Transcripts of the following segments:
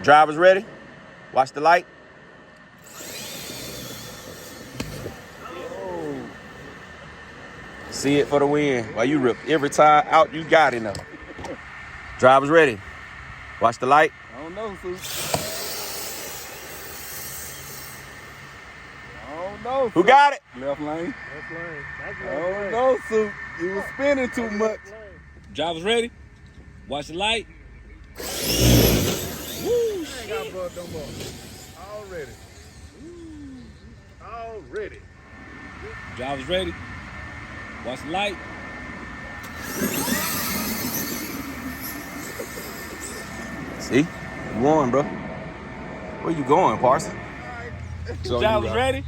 Drivers ready? Watch the light. See it for the win. While you rip every tire out you got in there. Drivers ready? Watch the light. I don't know, Sue. Who got it? Left lane. Left lane. That's I left don't lane. know, Sue. You was spinning too much. Drivers ready? Watch the light. Woo, ain't got bugged no more. Already. Already. Drivers ready? Watch the light. See? You won, bro. Where you going, Parson? Drivers ready?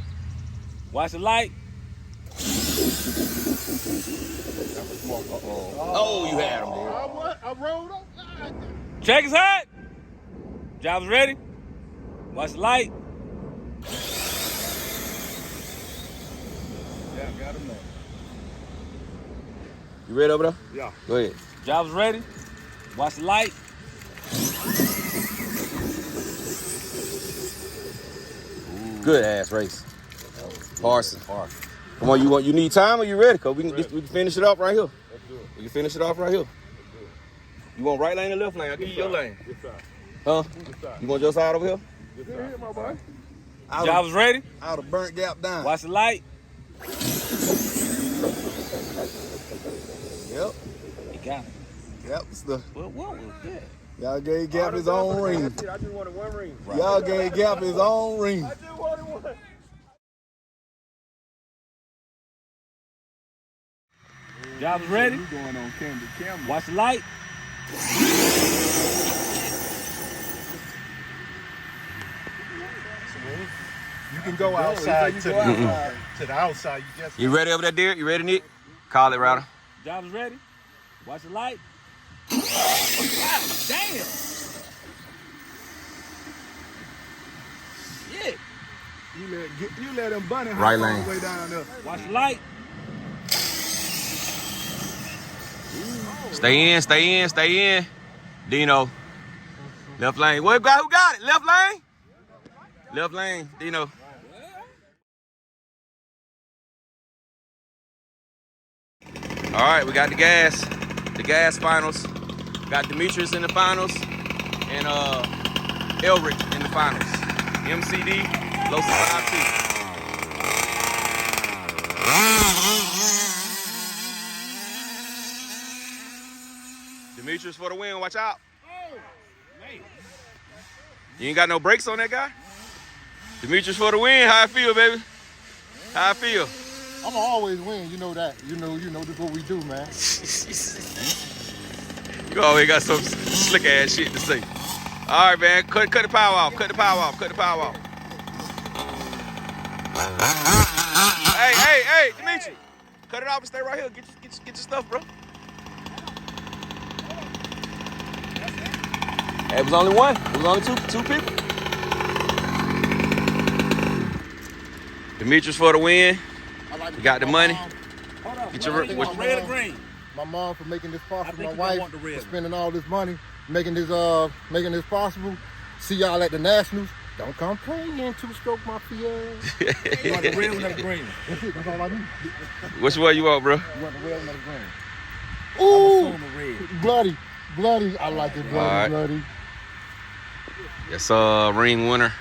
Watch the light. Oh, you had him, dude. I rolled up. Check his hat. Drivers ready? Watch the light. Yeah, got him there. You ready over there? Yeah. Go ahead. Drivers ready? Watch the light. Good ass race. Parson. Come on, you need time or you ready? Cause we can finish it off right here. Let's do it. We can finish it off right here. You want right lane or left lane? I'll give you your lane. Good side. Huh? Good side. You want your side over here? Good side. My boy. Drivers ready? Out of burnt gap down. Watch the light. Yep. He got it. Yep. It's the, What was that? y'all gave Gap his own ring. That's it. I just wanted one ring. Y'all gave Gap his own ring. I just wanted one. Drivers ready? You going on camera? Watch the light. You can go outside to the outside. You just You ready over there, dear? You ready, Nick? Call it, Router. Drivers ready? Watch the light. God damn. Shit. You let him bunny hop Right all lane. the way down there. Watch the light. Stay in. Dino. Left lane. Who got it? Left lane? Left lane, Dino. All right, we got the gas finals. Got Demetrius in the finals and Elric in the finals. MCD, Los 5T. Demetrius for the win, watch out. You ain't got no brakes on that guy? Demetrius for the win, how I feel, baby? How I feel? I'm always win. You know that. You know this is what we do, man. You always got some slick ass shit to say. All right, man. Cut the power off. Cut the power off. Hey, Dimitri. Cut it off and stay right here. Get your stuff, bro. Hey, it was only one. It was only two people. Demetrius for the win. We got the money. Get your Red or green? My mom for making this possible. I think My you wife want the red for spending all this money, making this possible. See y'all at the Nationals. Don't come playing to stroke my feet. You want the red or the green? That's it. That's all I need. Which one you want, bro? You want the red or the green? I'm Ooh, assuming red. bloody. I like it, bloody, All right. bloody. Yes, ring winner.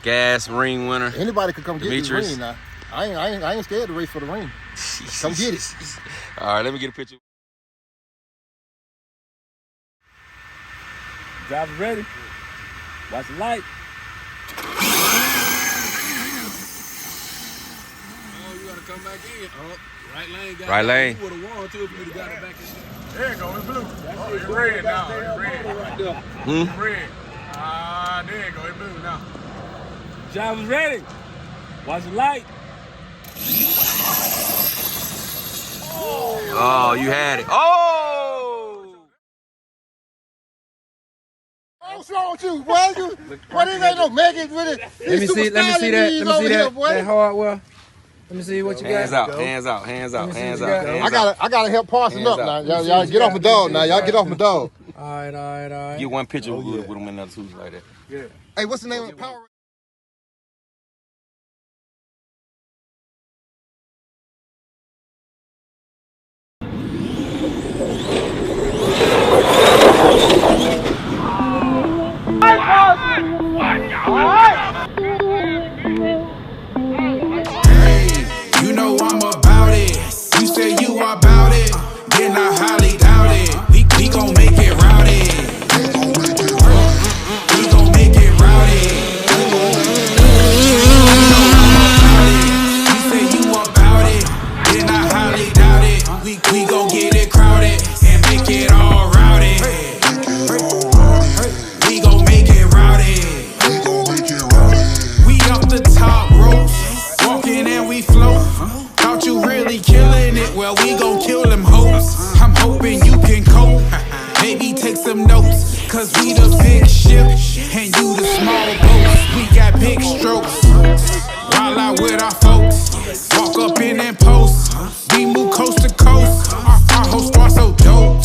Gas ring winner. Anybody could come get this Demetrius. ring now. I ain't scared to race for the ring. Come get it. All right, let me get a picture. Drivers ready? Watch the light. Oh, you gotta come back in. Oh, right lane. Right lane. You would have won too if you'd have got it back in. There you go. It's blue. Oh, it's red now. It's red right there. Hmm? Red. There you go. It's blue now. Drivers ready? Watch the light. Oh, you had it. Oh! What's wrong with you, boy? Boy, this ain't no Megan with it. Let me see that hardware. Let me see what you Hands got. out, hands out, hands out, Let me see hands what you out, got. hands out. I gotta help Parson Hands up up. now. Y'all get off my dog now. Y'all get off my dog. All right. Get one picture with them in the suits like that. Yeah. Hey, what's the name of the Power? You know I'm about it. You say you about it, then I highly doubt it. We gon' make it rowdy. We gon' make it rowdy. You say you about it, then I highly doubt it. We gon' get it crowded and make it all rowdy. We gon' make it rowdy. We up the top ropes, walking and we float. Thought you really killing it, well we gon' kill them hopes. I'm hoping you can cope, maybe take some notes. Cause we the big ship, and you the small boat. We got big strokes, while out with our folks. Walk up in and post, we move coast to coast. Our host are so dope.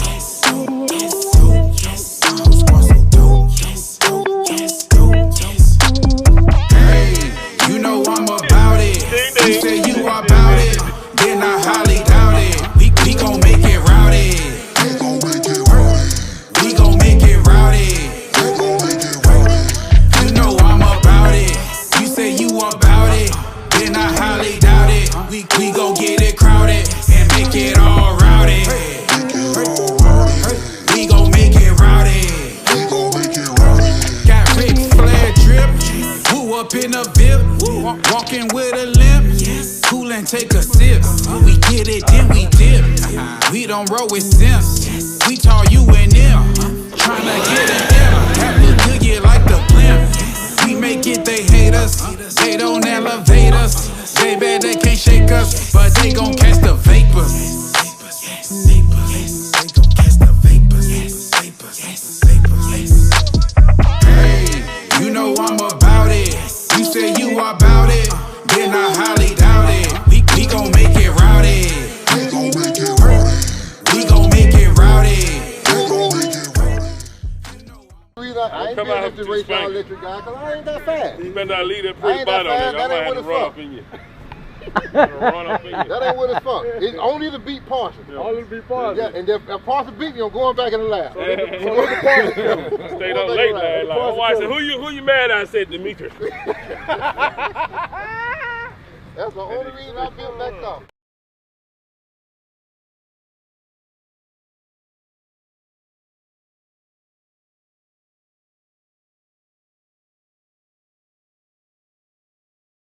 You know I'm about it. You say you about it, then I highly doubt it. We gon' make it rowdy. We gon' make it rowdy. You know I'm about it. You say you about it, then I highly doubt it. We gon' get it crowded and make it all rowdy. We gon' make it rowdy. Got Ric Flair drip, woo up in a VIP, walking with a limp. Cool and take a sip. We get it, then we dip. We don't roll with simps. We tall you and them. Tryna get an M. Have to do you like the blimp. We make it, they hate us. They don't elevate us. They bet they can't shake us, but they gon' catch the vapors. Hey, you know I'm about it. You say you about it, then I highly doubt it. We gon' make it rowdy. We gon' make it rowdy. I ain't been able to race y'all electric guy because I ain't that fast. You better not leave that I pretty ain't body that on there. fast. I That might ain't have to what run it's up in you. Run up in you. That ain't what it's for. It's only to beat partial. All it be positive. Yeah, and if partial beat me, I'm going back in the lab. Stayed up late last night. My wife said, who you mad at? I said, Demetrius. That's the only reason I feel backed off.